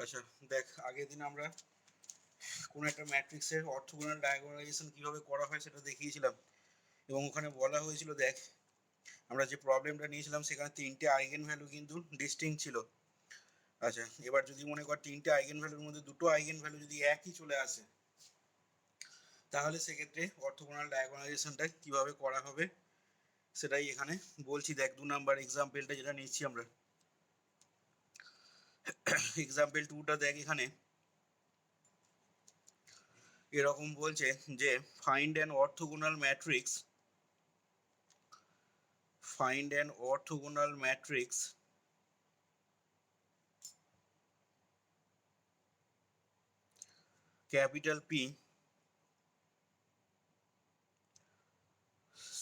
আচ্ছা দেখ, আগের দিন আমরা কোনো একটা ম্যাট্রিক্সের অর্থোগোনাল ডায়াগোনালাইজেশন কীভাবে করা হয় সেটা দেখিয়েছিলাম, এবং ওখানে বলা হয়েছিল দেখ আমরা যে প্রবলেমটা নিয়েছিলাম সেখানে তিনটে আইগেন ভ্যালু কিন্তু ডিস্টিংক্ট ছিল। আচ্ছা, এবার যদি মনে কর তিনটে আইগেন ভ্যালুর মধ্যে দুটো আইগেন ভ্যালু যদি একই চলে আসে, তাহলে সেক্ষেত্রে অর্থোগোনাল ডায়াগোনালাইজেশনটা কীভাবে করা হবে সেটাই এখানে বলছি। দেখ 2 নাম্বার এক্সাম্পলটা যেটা নিচ্ছি আমরা, এক্সাম্পল 2টা দেখ, এখানে এরকম বলছে যে find an orthogonal matrix, find an orthogonal matrix capital P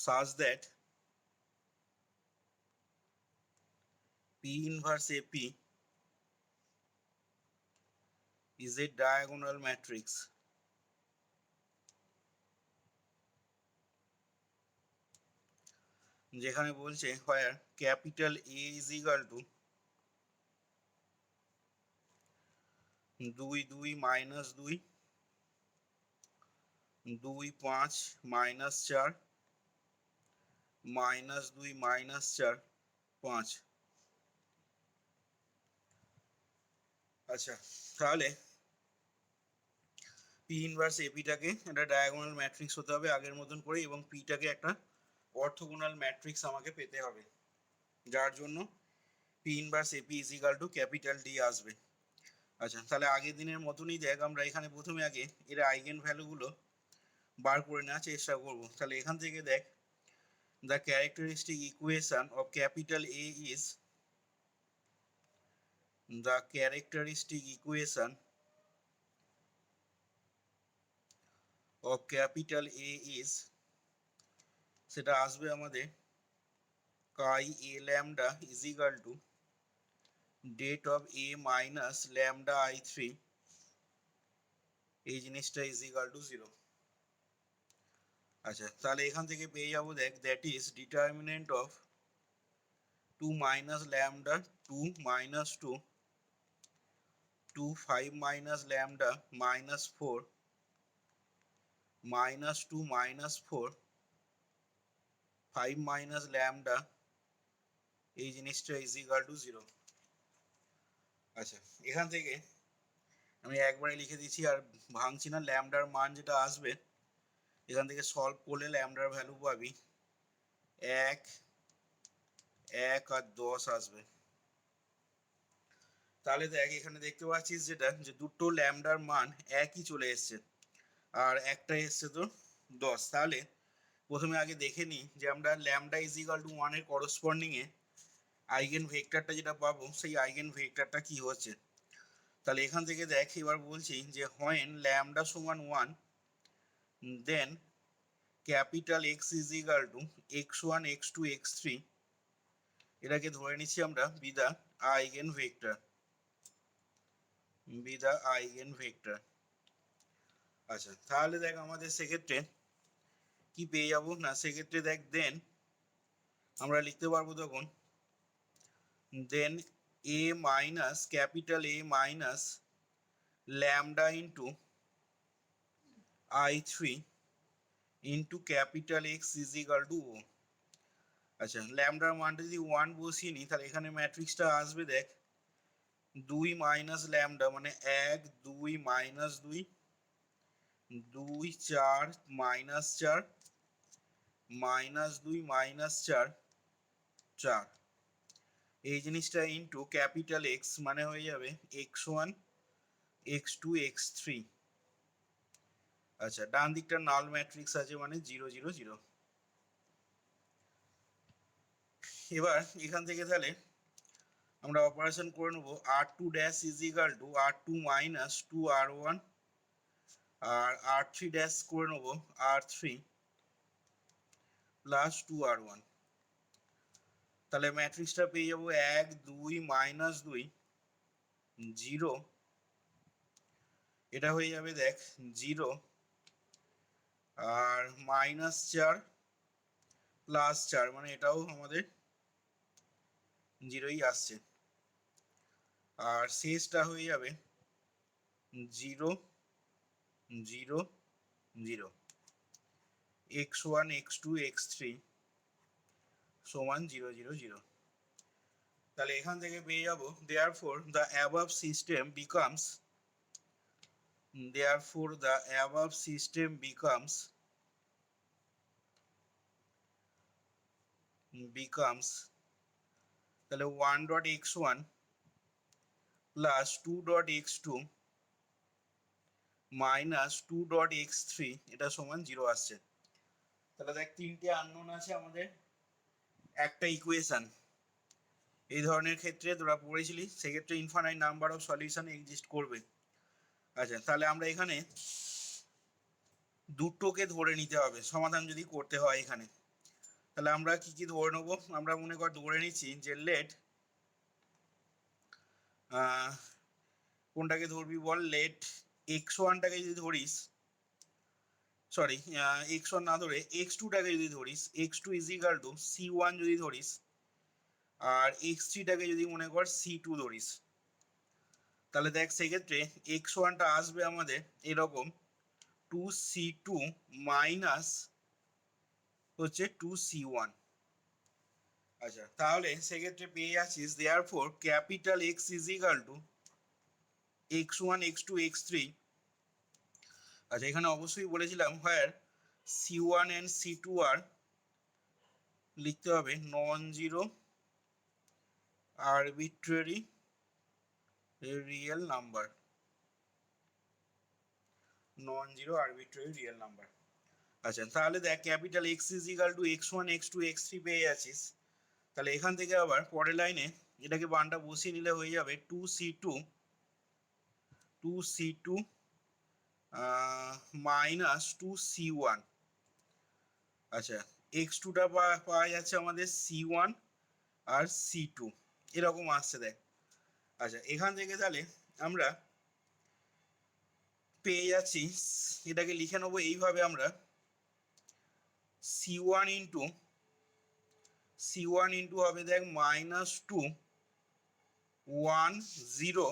such that P inverse AP is a diagonal matrix. যেখানে বলছে where capital A is equal to 2 2 minus 2 2 5 minus 4 minus 2 minus 4 5। আচ্ছা, তাহলে পি ইনভার্স এপিটাকে একটা diagonal matrix হতে হবে আগের মতন করে, এবং পিটাকে একটা অর্থোগোনাল ম্যাট্রিক্স আমাকে পেতে হবে, যার জন্য P inverse AP is equal to capital D আসবে। আচ্ছা, তাহলে আগের দিনের মতনই দেখ আমরা এখানে প্রথমে আগে এর আইগেন ভ্যালুগুলো বার করে নেওয়ার চেষ্টা করব। তাহলে এখান থেকে দেখ, the characteristic equation of capital A is, the characteristic equation of capital A is, সেটা আসবে আমাদের chi A lambda is equal to det of A minus lambda i3, এই জিনিসটা ইজ ইকাল টু 0। আচ্ছা, তাহলে এখান থেকে পেয়ে যাবো দেখ, that is determinant of 2 minus lambda 2 minus 2 2 5 minus lambda minus 4 minus 2 minus 4 5 minus lambda, এই জিনিসটা ইজ ইকাল টু 0। আচ্ছা, এখান থেকে আমি একবারে লিখে দিচ্ছি আর ভাঙছি না। ল্যামডার মান যেটা আসবে এখান থেকে সলভ করলে ল্যামডার ভ্যালু পাবি 1 1 আর 10 আসবে। তাহলে দেখ এখানে দেখতে পাচ্ছিস যেটা, যে দুটো ল্যামডার মান একই চলে এসছে আর একটা এসছে তো 10। তাহলে প্রথমে আগে দেখে নিই যে আমরা ল্যামডা ইজ ইকাল টু 1 এর করসপন্ডিংয়ে আইগেন ভেক্টরটা যেটা পাবো সেই আইগেন ভেক্টরটা কি হচ্ছে। তাহলে এখান থেকে দেখ এবার বলছি যে হোয়েন ল্যামডা সমান 1 then capital X is equal to x1 x2 x3, এটাকে ধরে নিচ্ছি আমরা be the eigen vector, be the eigen vector. আচ্ছা, তাহলে দেখ আমাদের সেক্ষেত্রে কি পেয়ে যাবো না, সেক্ষেত্রে দেখ দেন আমরা লিখতে পারবো তখন then A minus capital A minus lambda into i3 into capital X is equal to O. আচ্ছা, ল্যামডার মানটা যদি 1 বসিয়ে নিই তাহলে এখানে ম্যাট্রিক্সটা আসবে দেখ 2 মাইনাস ল্যামডা মানে 1 2 মাইনাস 2 2 4 মাইনাস 4 মাইনাস 2 মাইনাস 4 4, এই জিনিসটা ইন্টু ক্যাপিটাল এক্স মানে হয়ে যাবে x1 x2 x3। আচ্ছা, ডান দিকটা নাল ম্যাট্রিক্স আছে মানে 0 0 0। এবার এখান থেকে তাহলে আমরা অপারেশন করে নেবো r2 dash is equal to r2 minus 2 r1 আর r3 ড্যাশ করে নেবো r3 প্লাস 2 r1। তাহলে ম্যাট্রিক্সটা পেয়ে যাবো 1 2 মাইনাস 2 0, এটা হয়ে যাবে দেখ 0 আর মাইনাস 4 প্লাস 4 মানে এটাও আমাদের 0ই আসছে, আর শেষটা হয়ে যাবে 0 0 0 x1 x2 x3 সমান 0 0 0। তাহলে এখান থেকে পেয়ে যাব therefore the above system becomes তাহলে 1.x1 plus 2.x2 minus 2.x3 এটা সমান 0 আসছে। তাহলে দেখ তিনটে আননোন আছে আমাদের, একটা ইকুয়েশন। এই ধরনের ক্ষেত্রে তোরা পড়েছিলি, সেক্ষেত্রে infinite number of solution exist করবে। আচ্ছা, তাহলে আমরা এখানে দুটোকে ধরে নিতে হবে সমাধান যদি করতে হয় এখানে। তাহলে আমরা কি কি ধরে নেবো? আমরা মনে কর ধরে নিচ্ছি যে লেট, কোনটাকে ধরবি বল, লেট x1টাকে যদি ধরিস, সরি x1 না ধরে x2টাকে যদি ধরিস, x2 is equal two c1 যদি ধরিস, আর x3টাকে যদি মনে কর c2 ধরিস, তাহলে দেখ সেক্ষেত্রে x1টা আসবে আমাদের এরকম 2c2 মাইনাস হচ্ছে 2c1। আচ্ছা, তাহলে সেক্ষেত্রে পেয়ে যাচ্ছিস therefore capital X is equal to x1 x2 x3। আচ্ছা, এখানে অবশ্যই বলেছিলাম হোয়ার c1 and c2 আর লিখতে হবে non zero arbitrary real number, non zero arbitrary real number. আচ্ছা, তাহলে দেখ capital X is equal to x1 x2 x3 পেয়ে যাচ্ছিস। তাহলে এখান থেকে আবার পরের লাইনে এটাকে বানটা বসিয়ে নিলে হয়ে যাবে 2c2 মাইনাস 2c1। আচ্ছা, x2টা পাওয়া যাচ্ছে আমাদের c1 আর c2 এরকম আসছে দেখ। আচ্ছা, এখান থেকে তাহলে আমরা পেয়ে যাচ্ছি, এটাকে লিখে নেবো এইভাবে আমরা c1 ইন্টু হবে দেখ -2 1 0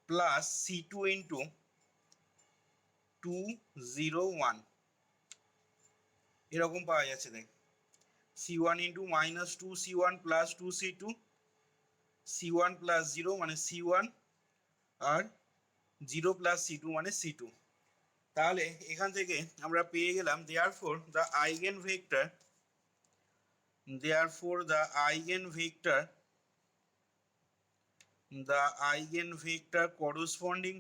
প্লাস c2 ইন্টু 2 0 1 এরকম পাওয়া যাচ্ছে দেখ। c1 into -2 c1 plus 2 c2, c1 plus 0 মানে c1 আর 0 প্লাস c2 মানে c2। তাহলে এখান থেকে আমরা পেয়ে গেলাম therefore the eigenvector corresponding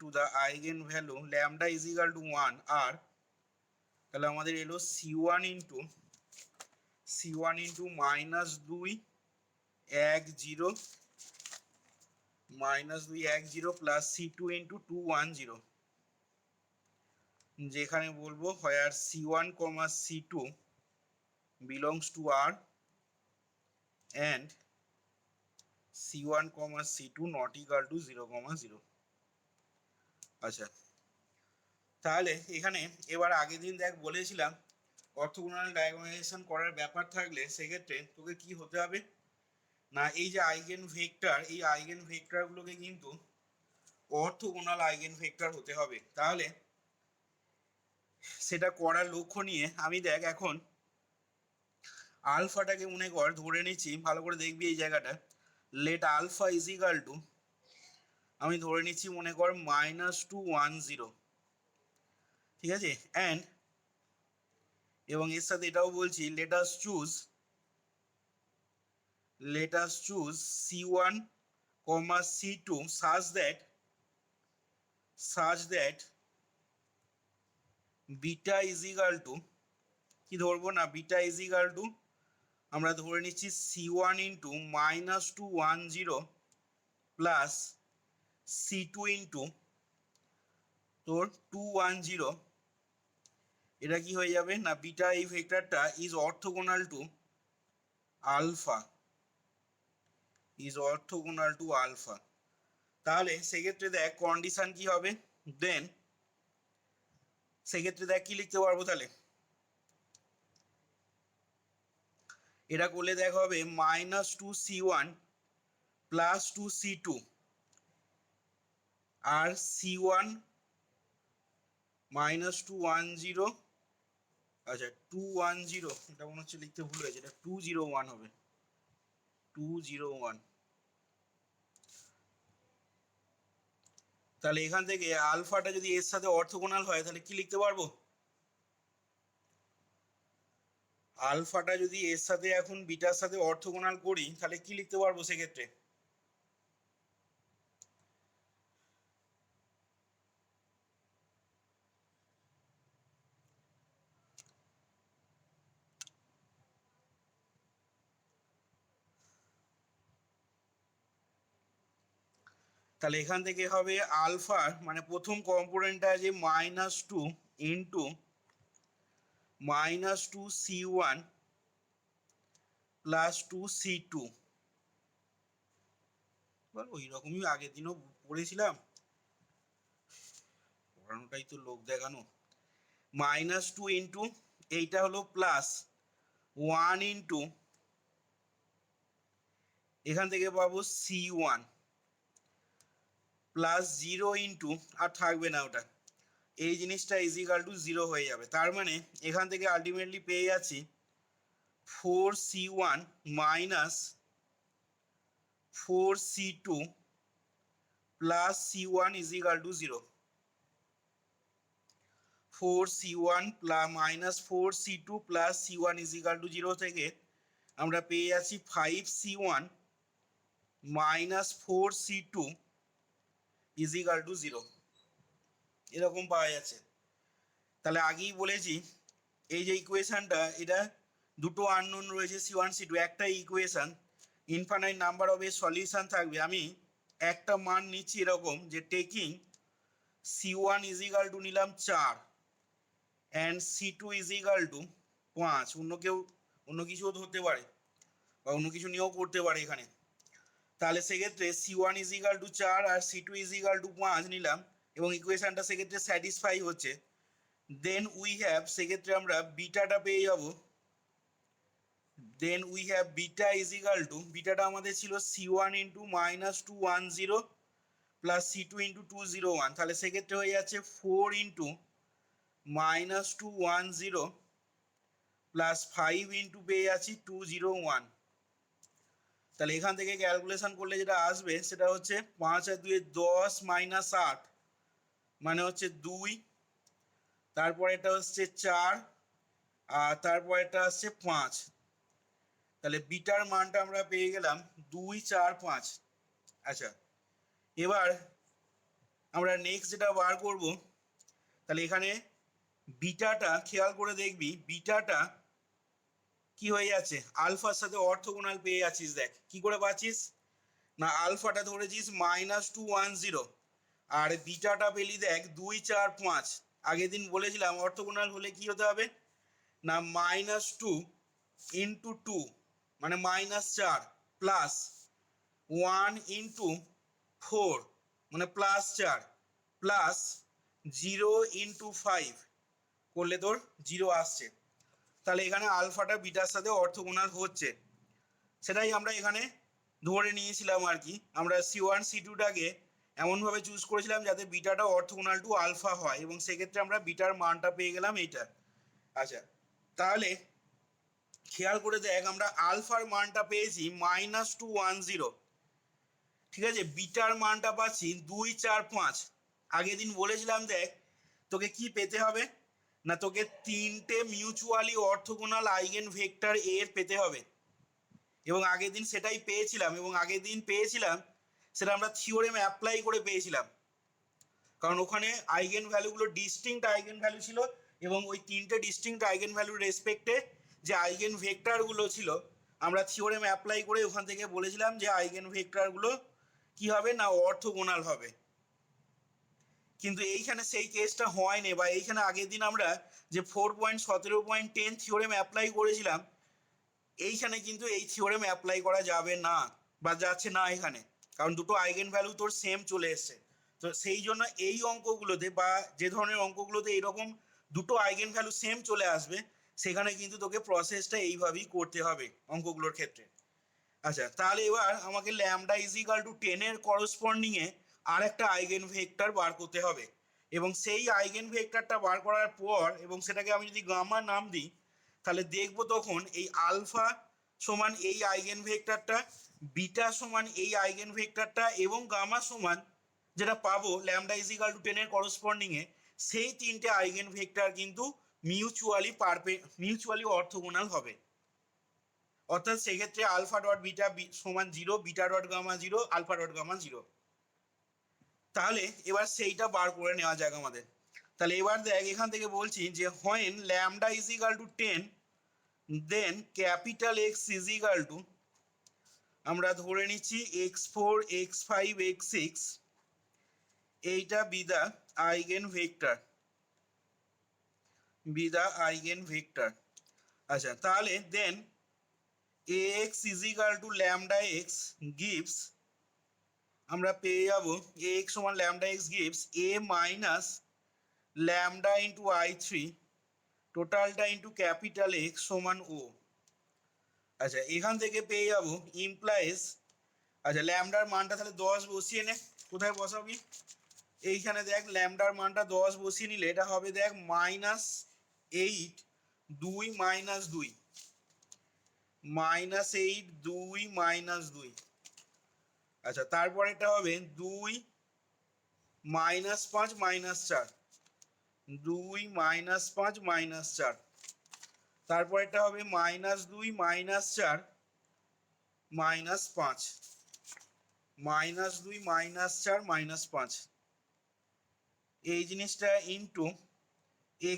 to the eigenvalue lambda is equal to 1 আর তাহলে আমাদের এলো c1 into -2 1 0 -2 1 0 plus c2 into 2 1 0, যেখানে বলবো হোয়ার c1 c2 belongs to R and c1 c2 not equal to 0 0। আচ্ছা, তাহলে এখানে এবার আগের দিন দেখ বলেছিলাম অর্থোগোনাল ডায়াগোনালাইজেশন করার ব্যাপার থাকলে সেক্ষেত্রে তোকে কি হতে হবে না, এই যে আইগেন ভেক্টর, এই আইগেন ভেক্টরগুলোকে কিন্তু অর্থোগোনাল আইগেন ভেক্টর হতে হবে। তাহলে সেটা করার লক্ষ্য নিয়ে আমি দেখ এখন আলফাটাকে মনে কর ধরে নিচ্ছি, ভালো করে দেখবি এই জায়গাটা, let alpha is equal to আমি ধরে নিচ্ছি মনে কর -2 1 0, ঠিক আছে, অ্যান্ড এবং এর সাথে এটাও বলছি let us choose c1 c2 such that beta is equal two কি ধরবো না, বিটা ইজ ইকাল টু আমরা ধরে নিচ্ছি c1 into -2 1 0 plus c2 into তোর 2 1 0। এটা কি হয়ে যাবে না, বিটা এই ভেক্টরটা ইজ অর্থোগোনাল টু আলফা, তাহলে সেক্ষেত্রে দেখ কন্ডিশন কি হবে, দেন সেক্ষেত্রে দেখ কি লিখতে পারবো তাহলে, এটা করলে দেখ হবে -2c1 + 2c2 আর c1 -210, আচ্ছা 210, এটা মনে হচ্ছে লিখতে ভুল হয়েছে, এটা 201 হবে, 201। তাহলে এখান থেকে আলফাটা যদি এর সাথে অর্থোগোনাল হয় তাহলে কি লিখতে পারবো, আলফাটা যদি এর সাথে এখন বিটার সাথে অর্থোগোনাল করি তাহলে কি লিখতে পারবো সেক্ষেত্রে, তাহলে এখান থেকে হবে আলফার মানে প্রথম কম্পোনেন্টটা যে -2 ইন্টু -2c1 + 2c2, ওই রকমই আগের দিনও পড়েছিলাম, পড়ানোটাই তো লোক দেখানো। -2 ইন্টু এইটা হলো +1 ইন্টু এখান থেকে পাবো c1 +0 ইন্টু, আর থাকবে না ওটা, এই জিনিসটা = 0 হয়ে যাবে। তার মানে এখান থেকে আলটিমেটলি পেয়ে যাচ্ছি 4c1 - 4c2 + c1 = 0। 4c1 - 4c2 + c1 = 0 থেকে আমরা পেয়ে যাচ্ছি 5c1 - 4c2 = 0, এরকম পাওয়া যাচ্ছে। তাহলে আগেই বলেছি এই যে ইকুয়েশনটা, এটা দুটো আননোন রয়েছে c1 c2, একটা ইকুয়েশন, ইনফাইনাইট নাম্বার অফ এর সলিউশন থাকবে। আমি একটা মান নিচ্ছি এরকম যে টেকিং c1 = নিলাম 4 অ্যান্ড c2 = 5, অন্য কিছুও ধরতে পারে বা অন্য কিছু নিয়েও করতে পারে এখানে। তাহলে সেক্ষেত্রে c1 = 4 আর c2 = 5 নিলাম এবং ইকুয়েশনটা সেক্ষেত্রে স্যাটিসফাই হচ্ছে। দেন উই হ্যাভ, সেক্ষেত্রে আমরা বিটাটা পেয়ে যাব, দেন উই হ্যাভ বিটা বিটাটা আমাদের ছিল c1 × -210 প্লাস c2 × 201, তাহলে সেক্ষেত্রে হয়ে যাচ্ছে 4 × -210 প্লাস 5 × পেয়ে যাচ্ছি 201। তাহলে এখান থেকে ক্যালকুলেশন করলে যেটা আসবে সেটা হচ্ছে 5 আর 2 10 - 8 মানে হচ্ছে 2, তারপর এটা হচ্ছে 4 আর তারপর এটা হচ্ছে 5। তাহলে বিটার মানটা আমরা পেয়ে গেলাম 2, 4, 5। আচ্ছা, এবার আমরা নেক্সট যেটা বার করব, তাহলে এখানে বিটাটা খেয়াল করে দেখবি, বিটাটা কি হয়ে যাচ্ছে আলফার সাথে অর্থোগোনাল পেয়ে যাচ্ছিস। দেখ কি করে পাচ্ছিস না, আলফাটা ধরেছিস -210 আর বিটাটা পেলি দেখ 2, 4, 5। আগের দিন বলেছিলাম অর্থোগোনাল হলে কি হতে হবে না, -2 × 2 মানে -4 প্লাস 1 × 4 মানে +4 প্লাস 0 × 5 করলে তোর 0 আসছে। তাহলে এখানে আলফাটা বিটার সাথে অর্থোগোনাল হচ্ছে, সেটাই আমরা এখানে ধরে নিয়েছিলাম আর কি। আমরা c1 c2টাকে এমনভাবে চুজ করেছিলাম যাতে বিটাটা অর্থোগোনাল টু আলফা হয় এবং সেক্ষেত্রে আমরা বিটার মানটা পেয়ে গেলাম এইটা। আচ্ছা, তাহলে খেয়াল করে দেখ আমরা আলফার মানটা পেয়েছি -210, ঠিক আছে, বিটার মানটা পাচ্ছি 2, 4, 5। আগের দিন বলেছিলাম দেখ তোকে কি পেতে হবে না, তোকে 3টে মিউচুয়ালি অর্থোগোনাল আইগেন ভেক্টর এর পেতে হবে এবং আগের দিন সেটাই পেয়েছিলাম এবং আগের দিন পেয়েছিলাম সেটা আমরা থিওরেম অ্যাপ্লাই করে পেয়েছিলাম, কারণ ওখানে আইগেন ভ্যালুগুলো ডিস্টিংক্ট আইগেন ভ্যালু ছিল এবং ওই 3টে ডিস্টিংক্ট আইগেন ভ্যালুর রেসপেক্টে যে আইগেন ভেক্টরগুলো ছিল আমরা থিওরেম অ্যাপ্লাই করে ওখান থেকে বলেছিলাম যে আইগেন ভেক্টরগুলো কি হবে না অর্থোগোনাল হবে। কিন্তু এইখানে সেই কেসটা হয়নি, বা এইখানে আগের দিন আমরা যে 4.17.10 থিওরেম অ্যাপ্লাই করেছিলাম এইখানে কিন্তু এই থিওরেম অ্যাপ্লাই করা যাবে না বা যাচ্ছে না এখানে, কারণ দুটো আইগেন ভ্যালু তোর সেম চলে এসছে। তো সেই জন্য এই অঙ্কগুলোতে বা যে ধরনের অঙ্কগুলোতে এরকম দুটো আইগেন ভ্যালু সেম চলে আসবে, সেখানে কিন্তু তোকে প্রসেসটা এইভাবেই করতে হবে অঙ্কগুলোর ক্ষেত্রে। আচ্ছা, তাহলে এবার আমাকে ল্যামডা ইজ ইকাল টু 10 এর করসপন্ডিং এ আর একটা আইগেন ভেক্টর বার করতে হবে, এবং সেই আইগেন ভেক্টরটা বার করার পর এবং সেটাকে আমি যদি গামা নাম দিই, তাহলে দেখবো তখন এই আলফা সমান এই আইগেন ভেক্টরটা, বিটা সমান এই আইগেন ভেক্টরটা, এবং গামা সমান যেটা পাবো ল্যামডা ইজ ইকাল টু 10 এর করসপন্ডিং এ সেই তিনটে আইগেন ভেক্টর কিন্তু মিউচুয়ালি অর্থোগোনাল হবে। অর্থাৎ সেক্ষেত্রে আলফা ডট বিটা সমান 0, beta dot gamma 0, alpha dot gamma 0। তাহলে এবার সেইটা বার করে নেওয়া যাক আমাদের। তাহলে এবার দেখ এখান থেকে বলছি যে when lambda is equal to 10 then capital X is equal to, আমরা ধরে নিচ্ছি x4 x5 x6, এইটা বিদা আইগেন ভেক্টর, আচ্ছা তাহলে দেন ax is equal two lambda x gives, আমরা পেয়ে যাব ax সমান lambda x gives a minus lambda into i3 টোটালটা ইন্টু ক্যাপিটাল এক্স সমান ও। আচ্ছা এখান থেকে পেয়ে যাব ইমপ্লাইজ, আচ্ছা ল্যামডার মানটা তাহলে 10 বসিয়ে নে, কোথায় বসাবি, এইখানে দেখ ল্যামডার মানটা 10 বসিয়ে নিলে এটা হবে দেখ -8 2 -2 -8 2 -2, আচ্ছা তারপর এটা হবে 2 -5 -4 2 -5 -4, তারপর এটা হবে -2 -4 -5 -2 -4 -5, এই জিনিসটা ইন্টু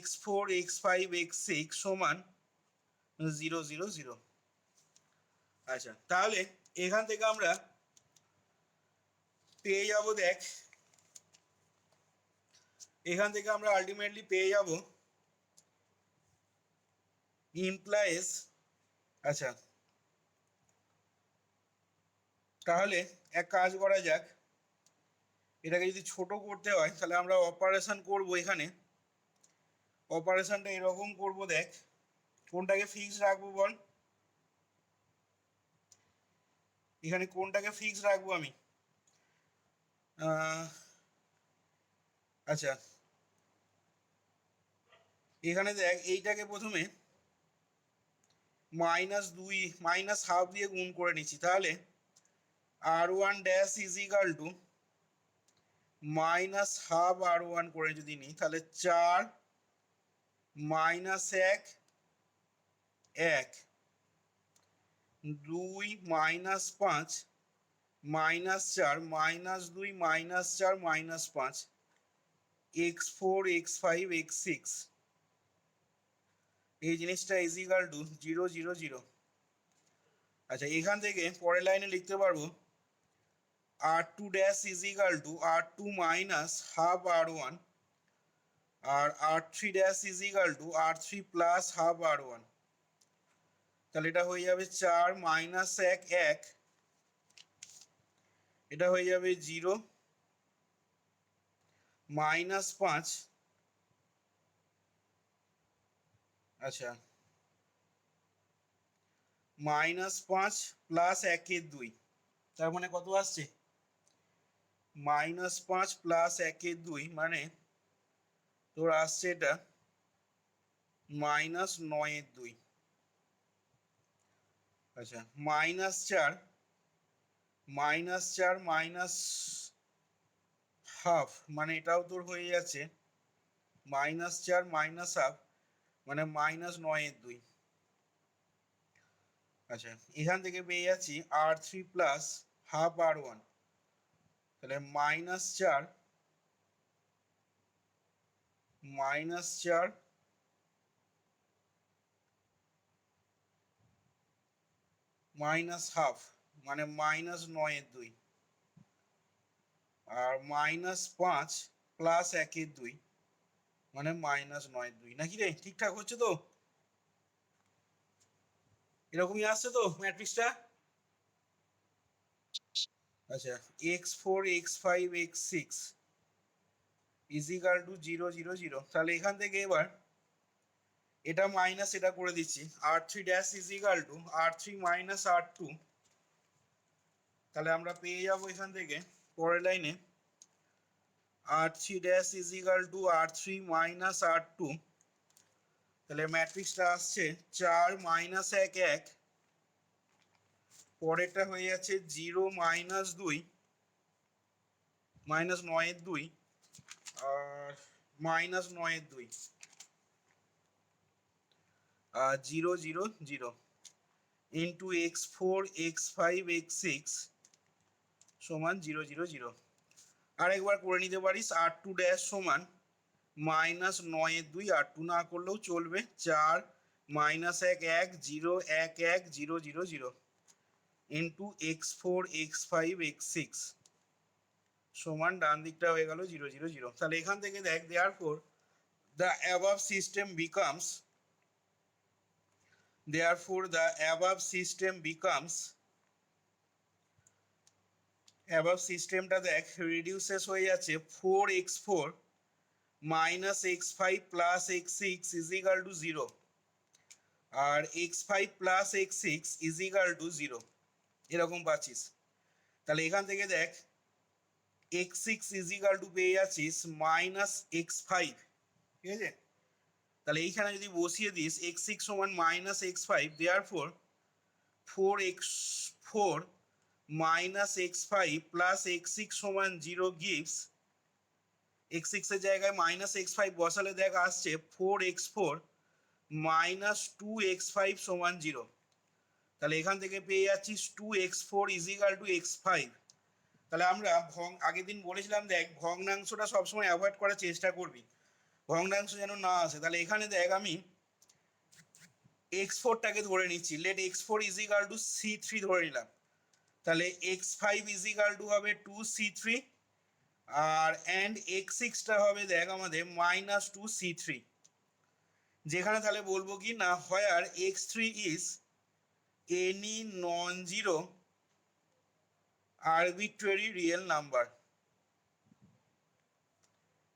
x4 x5 x6 সমান 0 0 0। আচ্ছা তাহলে এখান থেকে আমরা পেয়ে যাব দেখ, এখান থেকে আমরা আলটিমেটলি পেয়ে যাব ইমপ্লাইজ, আচ্ছা তাহলে এক কাজ করা যাক, এটাকে যদি ছোট করতে হয় তাহলে আমরা অপারেশন করব, এখানে অপারেশনটা এরকম করব দেখ, কোনটাকে ফিক্স রাখবো বল, এখানে কোনটাকে ফিক্স রাখবো আমি, আচ্ছা এখানে দেখ এইটাকে প্রথমে -2 -1/2 দিয়ে গুণ করে নিচ্ছি, তাহলে r1 dash is equal two -1/2 r1 করে যদি নিই তাহলে 4 -1 1 2 -5 -4 -2 -4 -5 x4 x5 x6, এই জিনিসটা ইজ ইকাল টু 0 0 0। আচ্ছা এখান থেকে পরের লাইনে লিখতে পারবো r2 dash is equal to r2 -1/2 r1 আর r3 dash is equal to r3 +1/2 r1, তাহলে এটা হয়ে যাবে 4 -1 1, এটা হয়ে যাবে 0 -5, আচ্ছা -5 +1 2, তার মানে কত আসছে -5 +1 2 মানে তোর আসছে এটা -9 2, আচ্ছা -4 -1/2 মানে এটাও তোর হয়ে যাচ্ছে -4 -1/2 মানে -9 2। আচ্ছা এখান থেকে পেয়ে যাচ্ছি r3 +1/2 r1, তাহলে -4 -4 -1/2 মানে -9 2, আর -5 +1 2 মানে -9 2, নাকি রে ঠিকঠাক হচ্ছে তো, এরকমই আসছে তো ম্যাট্রিক্সটা। আচ্ছা x4 x5 x6 is equal to 0 0 0। তাহলে এখান থেকে এবার এটা মাইনাস এটা করে দিচ্ছি, r3 dash is equal to r3 minus r2। তাহলে আমরা পেয়ে যাবো এখান থেকে পরের লাইনে r3 dash is equal to r3 minus r2। তাহলে ম্যাট্রিক্সটা আসছে 4 মাইনাস 1 1, পরেরটা হয়ে যাচ্ছে 0 মাইনাস 2 মাইনাস 9 এর 2 আর মাইনাস 9 এর 2 আর 0 0 0 ইন্টু x4 x5 x6 সমান 0 0 0। আরেকবার করে নিতে পারিস r2 ড্যাশ সমান মাইনাস 9 এর 2, r2 না করলেও চলবে, 4 minus 1 1 0 1 1 0 0 0 into x4 x5 x6 সমান ডান দিকটা হয়ে গেল 0 0 0। তাহলে এখান থেকে দেখ therefore the above system becomes above সিস্টেমটা দেখ রিডিউসেস হয়ে যাচ্ছে 4x4 minus x5 plus x6 is equal to 0 আর x5 plus x6 is equal to 0 এরকম পাচ্ছিস। তাহলে এখান থেকে দেখ x6 ইজ ইকাল টু পেয়ে যাচ্ছিস মাইনাস x5, ঠিক আছে। তাহলে এইখানে যদি বসিয়ে দিস x6 সমান minus x5, therefore 4x4 minus x5 plus x6 সমান 0 gives x6 এর জায়গায় মাইনাস x5 বসালে দেখ আসছে 4x4 মাইনাস 2x5 সমান 0। তাহলে এখান থেকে পেয়ে যাচ্ছিস 2x4 is equal two x5। তাহলে আমরা আগের দিন বলেছিলাম দেখ ভগ্নাংশটা সবসময় অ্যাভয়েড করার চেষ্টা করবি, ভগ্নাংশ যেন না আসে। তাহলে এখানে দেখ আমি x4টাকে ধরে নিচ্ছি, late x4 is equal two c3 ধরে নিলাম। তাহলে x5 ইজ ইকাল টু হবে 2c3 আর অ্যান্ড x6টা হবে দেখ আমাদের মাইনাস 2c3। যেখানে তাহলে বলবো কি না হোয়ার x3 is any non zero arbitrary real number,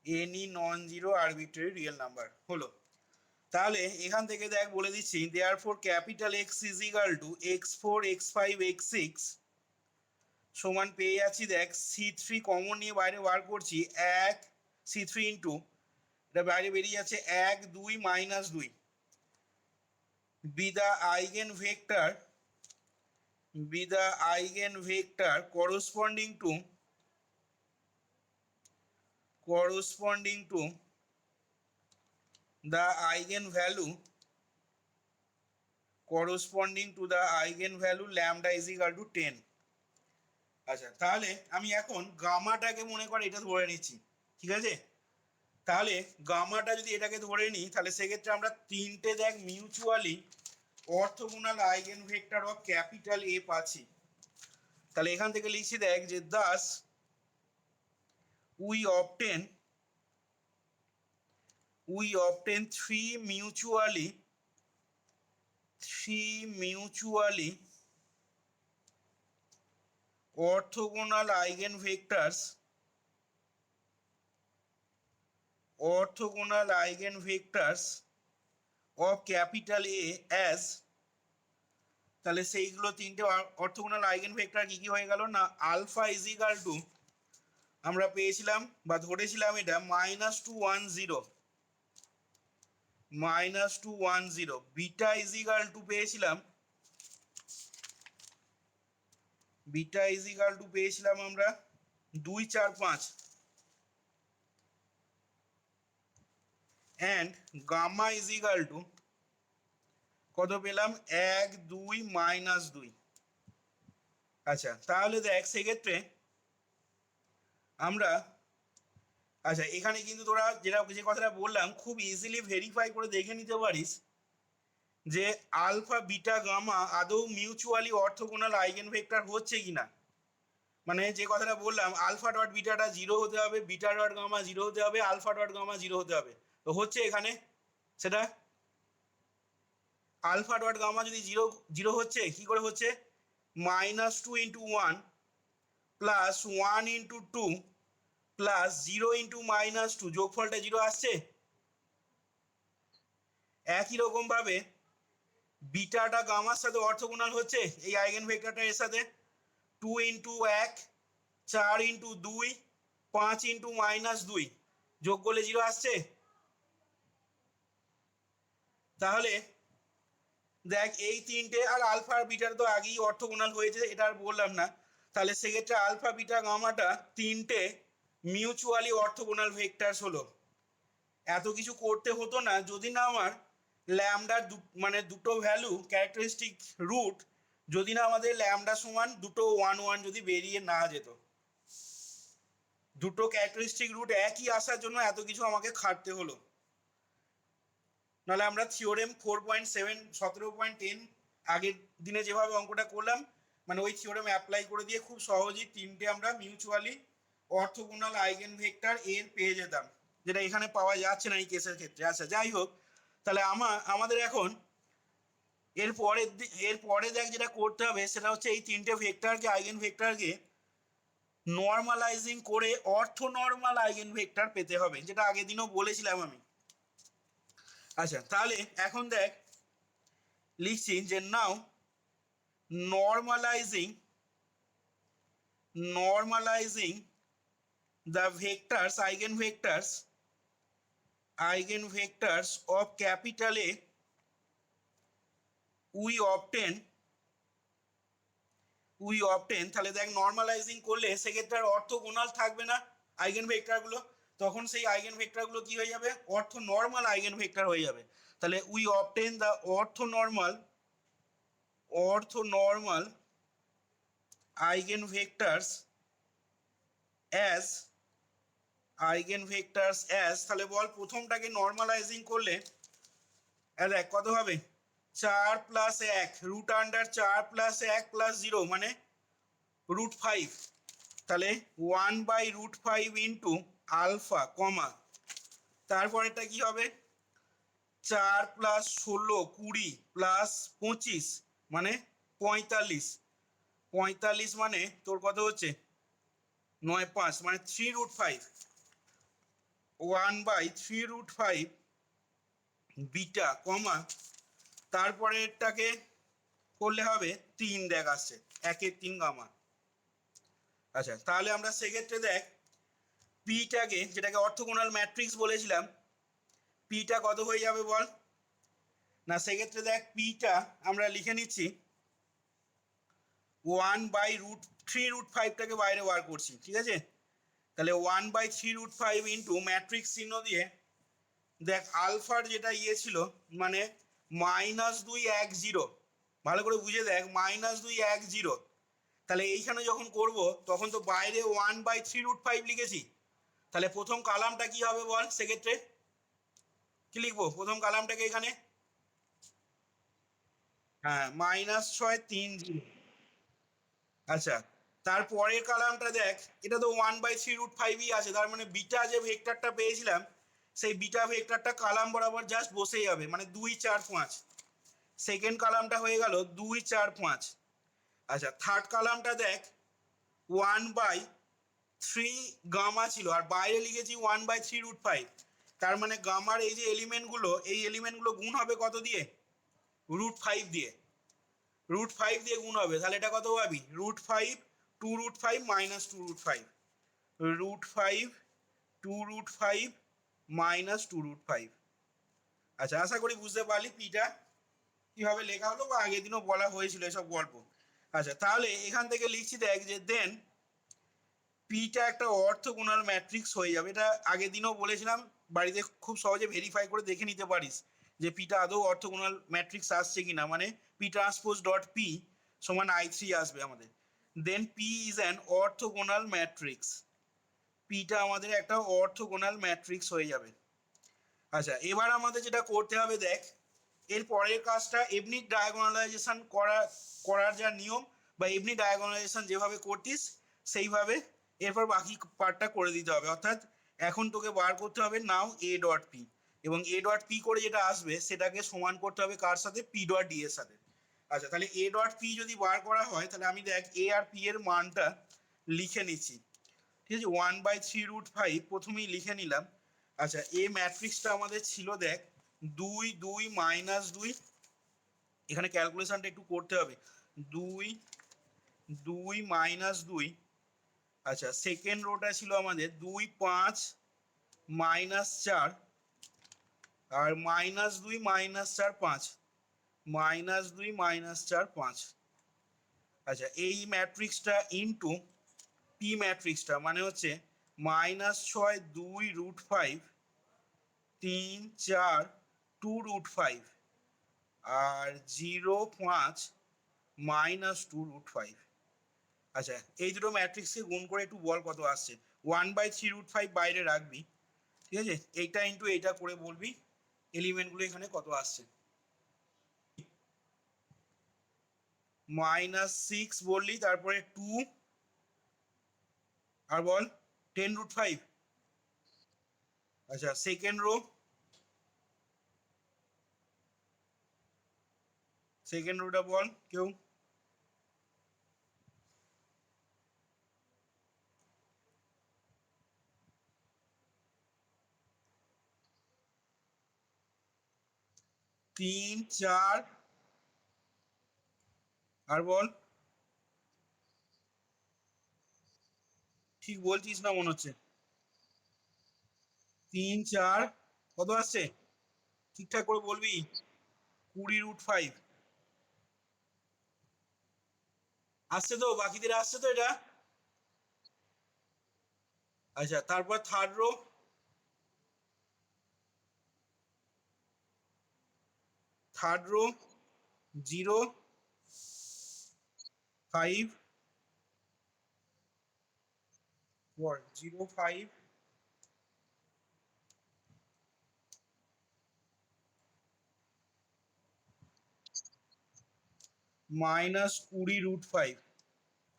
any non zero arbitrary real number হলো। তাহলে এখান থেকে দেখ বলে দিচ্ছি therefore capital X is equal two x4 x5 x6 সমান পেয়ে যাচ্ছি দেখ c3 কমন নিয়ে বাইরে বার করছি, 1 c3 ইন্টু এটা বাইরে বেরিয়ে যাচ্ছে 1 2 minus 2 B the eigen vector corresponding to the eigenvalue lambda is equal to 10। আচ্ছা তাহলে আমি এখন গামাটাকে মনে কর এটা ধরে নিচ্ছি, ঠিক আছে। তাহলে গামাটা যদি এটাকে ধরে নিই তাহলে সেক্ষেত্রে আমরা তিনটে দেখ mutually orthogonal eigen vector of capital এ পাচ্ছি। তাহলে এখান থেকে লিখছি দেখ যে thus we obtain three mutually orthogonal eigenvectors of capital A as, তাহলে সেইগুলো তিনটে অর্থোগোনাল আইগেনভেক্টর কি কি হয়ে গেল না আলফা ইজ ইকাল টু আমরা পেয়েছিলাম বা ধরেছিলাম এটা -210 বিটা ইজ ইকাল টু পেয়েছিলাম আমরা 2 4 5 and gamma is equal to কত পেলাম 1 2 মাইনাস 2। আচ্ছা তাহলে দেখ সেক্ষেত্রে আমরা আচ্ছা এখানে কিন্তু তোরা যে কথাটা বললাম খুব ইজিলি ভেরিফাই করে দেখে নিতে পারিস যে আলফা বিটা গামা আদৌ মিউচুয়ালি অর্থোগোনাল আইগেনভেক্টর হচ্ছে কিনা। মানে যে কথাটা বললাম আলফা ডট বিটাটা 0 হতে হবে, বিটা ডট গামা 0 হতে হবে, আলফা ডট গামা 0 হতে হবে। তো হচ্ছে এখানে সেটা আলফা ডট গামা যদি 0 0 হচ্ছে কি করে হচ্ছে, -2 × 1 + 1 × 2 প্লাস 0 ইন্টু -2 যোগফলটা 0 আসছে। একই রকম ভাবে বিটাটা গামার সাথে অর্থোগোনাল হচ্ছে এই আইগেন ভেক্টরটা এর সাথে 2 ইন্টু 1 4 ইন্টু 2 5 ইন্টু -2 যোগ করলে 0 আসছে। তাহলে দেখ এই তিনটে আর আলফা আর বিটার তো আগেই অর্থোগোনাল হয়েছে, এটা আর বললাম না। তাহলে সেক্ষেত্রে আলফা বিটা গামাটা তিনটে মিউচুয়ালি অর্থোগোনাল ভেক্টরস হলো। এত কিছু করতে হতো না যদি না আমার ল্যামডার মানে দুটো ভ্যালু ক্যারেক্টারিস্টিক রুট যদি না আমাদের ল্যামডা সমান দুটো 1 1 যদি বেরিয়ে না যেত। দুটো ক্যারেক্টারিস্টিক রুট একই আসার জন্য এত কিছু আমাকে খাটতে হলো। নাহলে আমরা থিওরেম 4.7 17.10 আগের দিনে যেভাবে অঙ্কটা করলাম মানে ওই থিওরেম অ্যাপ্লাই করে দিয়ে খুব সহজেই তিনটে আমরা মিউচুয়ালি অর্থোগোনাল আইগেন ভেক্টর এর পেয়ে যেতাম, যেটা এখানে পাওয়া যাচ্ছে না এই কেসের ক্ষেত্রে। আচ্ছা যাই হোক, তাহলে আমাদের এখন এরপরে দেখ যেটা করতে হবে সেটা হচ্ছে এই তিনটে ভেক্টরকে আইগেন ভেক্টরকে নর্মালাইজিং করে অর্থো নর্মাল আইগেন ভেক্টর পেতে হবে, যেটা আগের দিনও বলেছিলাম আমি। আচ্ছা তাহলে এখন দেখ লিখছি যে নাও normalising the vectors eigenvectors of capital A we obtain তাহলে দেখ নর্মালাইজিং করলে সেক্ষেত্রে আর অর্থোগোনাল থাকবে না আইগেন ভেক্টরগুলো, তখন সেই আইগেন ভেক্টরগুলো কি হয়ে যাবে অর্থো নর্মাল আইগেন ভেক্টর হয়ে যাবে। তাহলে we obtain the অর্থো normal eigen vectors as তাহলে বল প্রথমটাকে নর্মালাইজিং করলে দেখ কত হবে 4 + 1 রুট আন্ডার 4 + 1 + 0 মানে √5। তাহলে 1/√5 ইন্টু আলফা কমা তারপরেরটা কি হবে 4 + 16 20 + 25 মানে 45 মানে তোর কত হচ্ছে 9 5 মানে 3√5 1/3√5 বিটা কমা তারপরেরটাকে করলে হবে 3 দেখ আসছে 1/3 গামা। আচ্ছা তাহলে আমরা সেক্ষেত্রে দেখ পিটাকে যেটাকে অর্থোগোনাল ম্যাট্রিক্স বলেছিলাম পিটা কত হয়ে যাবে বল না, সেক্ষেত্রে দেখ পিটা আমরা লিখে নিচ্ছি 1/3√5টাকে বাইরে বার করছি, ঠিক আছে। তাহলে 1/3√5 ইন্টু ম্যাট্রিক্স চিহ্ন দিয়ে দেখ আলফার যেটা ছিল মানে -2 1 0, ভালো করে বুঝে দেখ -2 1 0। তাহলে এইখানে যখন করব তখন তো বাইরে 1/3√5 লিখেছি, তাহলে প্রথম কালামটা কি হবে বল সেক্ষেত্রে কি লিখবো প্রথম কালামটাকে এখানে হ্যাঁ -6 3 0। আচ্ছা তারপরের কালামটা দেখ এটা তো 1/3√5ই আছে, তার মানে বিটা যে ভেক্টরটা পেয়েছিলাম সেই বিটা ভেক্টরটা কালাম বরাবর জাস্ট বসে যাবে মানে 2 4 5। সেকেন্ড কালামটা হয়ে গেল 2 4 5। আচ্ছা থার্ড কালামটা দেখ 1/3 গামা ছিল আর বাইরে লিখেছি 1/3√5, তার মানে গামার এই যে এলিমেন্টগুলো গুণ হবে কত দিয়ে √5 দিয়ে গুণ হবে। তাহলে এটা কত পাবি √5 2√5 -2√5 √5 2√5 -2√5। আচ্ছা আশা করি বুঝতে পারলি পিটা কিভাবে লেখা হলো বা আগের দিনও বলা হয়েছিল এসব গল্প। আচ্ছা তাহলে এখান থেকে লিখছি দেখ যে দেন পিটা একটা অর্থোগোনাল ম্যাট্রিক্স হয়ে যাবে, এটা আগের দিনও বলেছিলাম, বাড়িতে খুব সহজে ভেরিফাই করে দেখে নিতে পারিস যে পিটা আদৌ অর্থোগোনাল ম্যাট্রিক্স আসছে কিনা, মানে পি ট্রান্সপোজ ডট পি সমান I3 আসবে আমাদের। Then P is an orthogonal matrix, পিটা আমাদের একটা অর্থোগোনাল ম্যাট্রিক্স হয়ে যাবে। আচ্ছা এবার আমাদের যেটা করতে হবে দেখ এর পরের কাজটা এমনি ডায়াগোনালাইজেশন করার যা নিয়ম বা এমনি ডায়াগোনালাইজেশন যেভাবে করতিস সেইভাবে এরপর বাকি পার্টটা করে দিতে হবে। অর্থাৎ এখন তোকে বার করতে হবে নাও এ ডট পি এবং এ ডট পি করে যেটা আসবে সেটাকে সমান করতে হবে কার সাথে পি ডট ডি এর সাথে। আচ্ছা তাহলে এ ডট পি যদি বার করা হয় তাহলে আমি দেখ এ আর পি এর মানটা লিখে নিচ্ছি, ঠিক আছে, 1/3√5 প্রথমেই লিখে নিলাম। আচ্ছা, এই ম্যাট্রিক্সটা আমাদের ছিল দেখ 2 2 -2, এখানে ক্যালকুলেশনটা একটু করতে হবে। 2 2 -2, আচ্ছা সেকেন্ড রোটা ছিল আমাদের 2 5 -4, আর -2 -4 5, -2 -4 5। আচ্ছা, এই ম্যাট্রিক্সটা ইনটু পি ম্যাট্রিক্সটা মানে হচ্ছে -6 2√5 3 4 2√5 আর 0 5 -2√5। আচ্ছা, এই দুটো ম্যাট্রিক্সকে গুণ করে একটু বল কত আসছে। 1/3√5 বাইরে রাখবি, ঠিক আছে, এইটা ইন্টু এইটা করে বলবি এলিমেন্টগুলো এখানে কত আসছে। -6 বললি, তারপরে 2, আর বল 10√5। আচ্ছা, সেকেন্ড রো, সেকেন্ড রোটা বল কেউ। তিন চার, আর বল। ঠিক বলছিস না মনে হচ্ছে। 3 4 কত আসছে ঠিকঠাক করে বলবি। 20√5 আসছে তো, বাকিদের আসছে তো এটা। আচ্ছা, তারপর থার্ড রো, থার্ড রো 0 5 0 5 -20√5।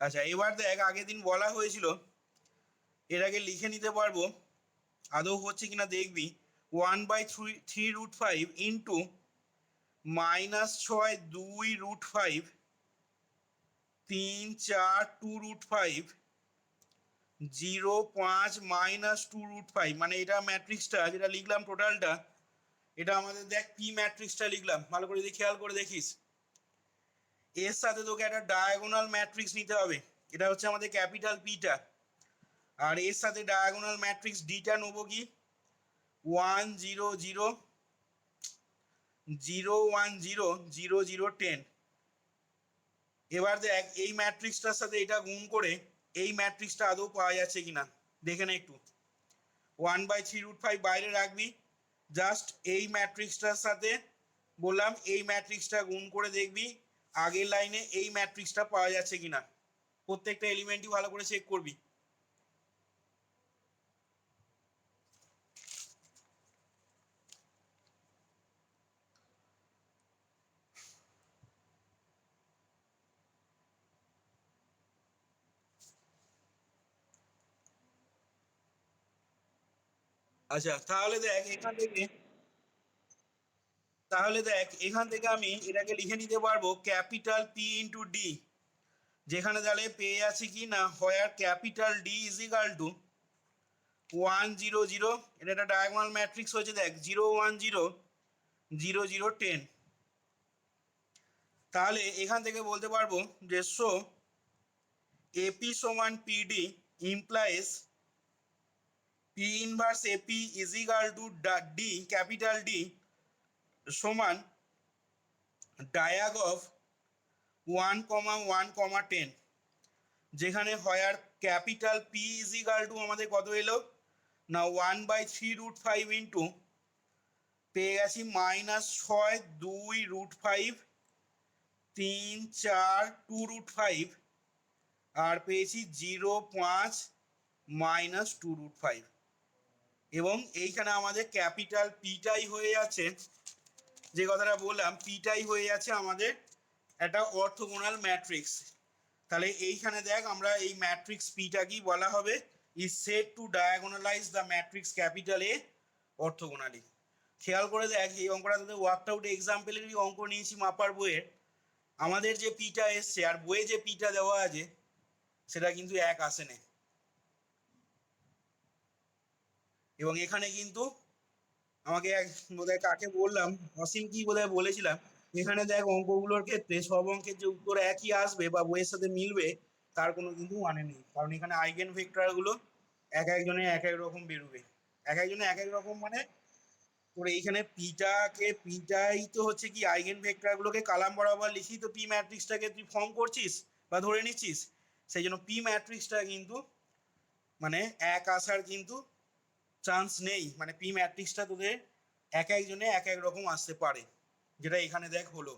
আচ্ছা, এবার দেখ আগের দিন বলা হয়েছিল, এর আগে লিখে নিতে পারবো, আদৌ হচ্ছে কিনা দেখবি। 1/3√5 ইন্টু -6 2√5 3 4 2√5 0 5 -2√5, মানে এটা ম্যাট্রিক্সটা যেটা লিখলাম টোটালটা, এটা আমাদের দেখ পি ম্যাট্রিক্সটা লিখলাম, ভালো করে যদি খেয়াল করে দেখিস। এর সাথে তোকে একটা ডায়াগোনাল ম্যাট্রিক্স নিতে হবে, এটা হচ্ছে আমাদের ক্যাপিটাল পিটা। আর এর সাথে ডায়াগোনাল ম্যাট্রিক্স ডিটা নেবো কি 1 0 0 0 1 0 0 0 10। এবার দেখ এই ম্যাট্রিক্সটার সাথে এটা গুণ করে এই ম্যাট্রিক্সটা আদৌ পাওয়া যাচ্ছে কিনা দেখে নে একটু। 1/3√5 বাইরে রাখবি, জাস্ট এই ম্যাট্রিক্সটার সাথে বললাম এই ম্যাট্রিক্সটা গুণ করে দেখবি আগের লাইনে এই ম্যাট্রিক্সটা পাওয়া যাচ্ছে কিনা। প্রত্যেকটা এলিমেন্টই ভালো করে চেক করবি। আচ্ছা, তাহলে দেখ এখান থেকে আমি এটাকে লিখে নিতে পারবো ক্যাপিটাল পি ইন্টু ডি, যেখানে তাহলে পেয়ে যাচ্ছি কি না where capital D is equal to 1 0 0, এটা একটা ডায়াগোনাল ম্যাট্রিক্স হয়েছে দেখ 0 1 0 0 0 10। তাহলে এখান থেকে বলতে পারবো যে সো এপি সমান PD implies P inverse AP is equal to D capital D সমান ডায়াগ অফ 1,1,10, যেখানে where capital P is equal to আমাদের কত এলো না 1/3√5 ইন্টু পেয়ে গেছি -6 2√5 3 4 2√5 আর পেয়েছি 0 5 -2√5। এবং এইখানে আমাদের ক্যাপিটাল পিটাই হয়ে যাচ্ছে, যে কথাটা বললাম পিটাই হয়ে যাচ্ছে আমাদের একটা অর্থোগোনাল ম্যাট্রিক্স। তাহলে এইখানে দেখ আমরা এই ম্যাট্রিক্স পিটা কি বলা হবে, is said to diagonalize the matrix capital A orthogonally. খেয়াল করে দেখ এই অঙ্কটা তোদের ওয়ার্কড আউট এক্সাম্পলেরই অঙ্ক নিয়েছি মাপার বইয়ের, আমাদের যে পিটা এসছে আর বইয়ে যে পিটা দেওয়া আছে সেটা কিন্তু এক আসে না। এবং এখানে কিন্তু আমাকে এক বোধহয় কাকে বললাম, অসীম কি বোধহয় বলেছিলাম, এখানে দেখ অঙ্কগুলোর ক্ষেত্রে সব অঙ্কের যে উত্তর একই আসবে বা বইয়ের সাথে মিলবে তার কোনো কিন্তু মানে নেই, কারণ এখানে আইগেন ভেক্টর গুলো এক একজনের এক এক রকম বেরোবে। এক একজনের এক এক রকম মানে তোর এইখানে পিটাই তো হচ্ছে কি আইগেন ভেক্টর গুলোকে কালাম বরাবর লিখি তো পি ম্যাট্রিক্সটাকে তুই ফর্ম করছিস বা ধরে নিচ্ছিস, সেই জন্য পি ম্যাট্রিক্সটা কিন্তু মানে এক আসার কিন্তু চান্স নেই, মানে পি ম্যাট্রিক্সটা তোদের এক একজনে এক এক রকম আসতে পারে, যেটা এখানে দেখ হলো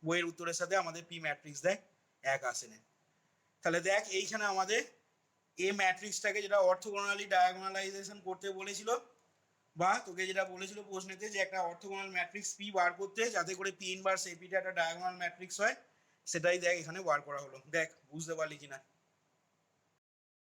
বইয়ের উত্তরের সাথে আমাদের পি ম্যাট্রিক্স দেখ এক আসে না। তাহলে দেখ এইখানে আমাদের এ ম্যাট্রিক্সটাকে যেটা অর্থোগোনালি ডায়াগোনালাইজেশন করতে বলেছিল, বা তোকে যেটা বলেছিল প্রশ্নেতে যে একটা অর্থোগোনাল ম্যাট্রিক্স পি বার করতে যাতে করে পি ইনভার্স এপিটা একটা ডায়াগোনাল ম্যাট্রিক্স হয়, সেটাই দেখ এখানে বার করা হলো। দেখ বুঝতে পারলি কিনা।